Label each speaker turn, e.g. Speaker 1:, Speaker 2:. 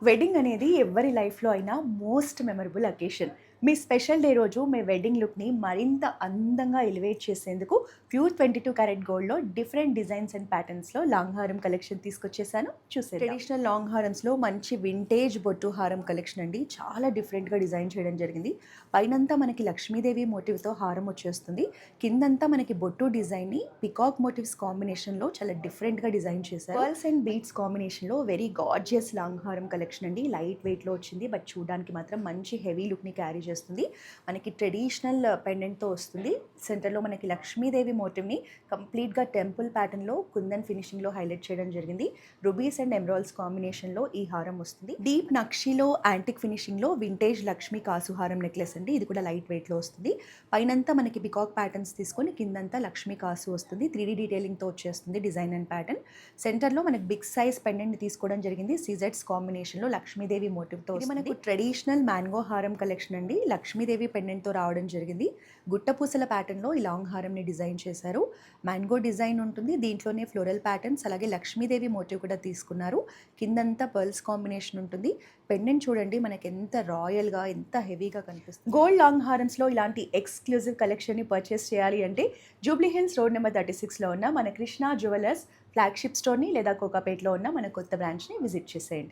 Speaker 1: Wedding అనేది ఎవరి లైఫ్‌లో అయినా మోస్ట్ మెమరబుల్ అకేషన్. మీ స్పెషల్ డే రోజు మీ వెడ్డింగ్ లుక్‌ని మరింత అందంగా ఎలివేట్ చేసేందుకు ప్యూర్ 22 క్యారెట్ గోల్డ్‌లో డిఫరెంట్ డిజైన్స్ అండ్ ప్యాటర్న్స్‌లో లాంగ్ హారం కలెక్షన్ తీసుకొచ్చేసాను. చూసేద్దాం. ట్రెడిషనల్ లాంగ్ హారమ్స్‌లో మంచి వింటేజ్ బొట్టు హారం కలెక్షన్ అండి. చాలా డిఫరెంట్‌గా డిజైన్ చేయడం జరిగింది. పైనంతా మనకి లక్ష్మీదేవి మోటివ్‌తో హారం వచ్చేస్తుంది. కిందంతా మనకి బొట్టు డిజైన్‌ని పికాక్ మోటివ్స్ కాంబినేషన్‌లో చాలా డిఫరెంట్‌గా డిజైన్ చేశారు. పర్ల్స్ అండ్ బీడ్స్ కాంబినేషన్‌లో వెరీ గార్జియస్ లాంగ్ హారం కలెక్షన్ అండి. లైట్ వెయిట్‌లో వచ్చింది. బట్ చూడడానికి మాత్రం మంచి హెవీ లుక్‌ని క్యారీ చేస్తుంది. మనకి ట్రెడిషనల్ పెండెంట్‌తో వస్తుంది. సెంటర్‌లో మనకి లక్ష్మీదేవి మోటివ్‌ని కంప్లీట్‌గా టెంపుల్ ప్యాటర్న్‌లో కుందన్ ఫినిషింగ్‌లో హైలైట్ చేయడం జరిగింది. రుబీస్ అండ్ ఎమరాల్డ్స్ కాంబినేషన్‌లో ఈ హారం వస్తుంది. డీప్ నక్షిలో యాంటిక్ ఫినిషింగ్‌లో వింటేజ్ లక్ష్మీ కాసు హారం నెక్లెస్ అండి. ఇది కూడా లైట్ వెయిట్‌లో వస్తుంది. పైనంతా మనకి పికాక్ ప్యాటర్న్స్ తీసుకొని కిందంతా లక్ష్మీ కాసు వస్తుంది. 3D డీటెయిలింగ్‌తో వచ్చేస్తుంది డిజైన్ అండ్ ప్యాటర్న్. సెంటర్‌లో మనకి బిగ్ సైజ్ పెండెంట్ తీసుకోవడం జరిగింది. సిజెట్స్ కాంబినేషన్‌లో లక్ష్మీదేవి మోటివ్‌తో ఇది మనకు ట్రెడిషనల్ మ్యాంగో హారం కలెక్షన్ అండి. లక్ష్మీదేవి పెండెంట్‌తో రావడం జరిగింది. గుట్టపూసల ప్యాటర్న్‌లో ఈ లాంగ్ హారంని డిజైన్ చేశారు. మ్యాంగో డిజైన్ ఉంటుంది. దీంట్లోనే ఫ్లోరల్ ప్యాటర్న్స్ అలాగే లక్ష్మీదేవి మోటివ్ కూడా తీసుకున్నారు. కిందంతా పర్ల్స్ కాంబినేషన్ ఉంటుంది. పెండెంట్ చూడండి మనకి ఎంత రాయల్‌గా ఎంత హెవీగా కనిపిస్తుంది. గోల్డ్ లాంగ్ హారమ్స్‌లో ఇలాంటి ఎక్స్‌క్లూజివ్ కలెక్షన్‌ని పర్చేస్ చేయాలి అంటే జూబ్లీ హిల్స్ రోడ్ నెంబర్ 36లో ఉన్న మన కృష్ణ జ్యువెలర్స్ ఫ్లాగ్షిప్ స్టోర్‌ని లేదా కోకాపేట్‌లో ఉన్న మన కొత్త బ్రాంచ్‌ని విజిట్ చేసేయండి.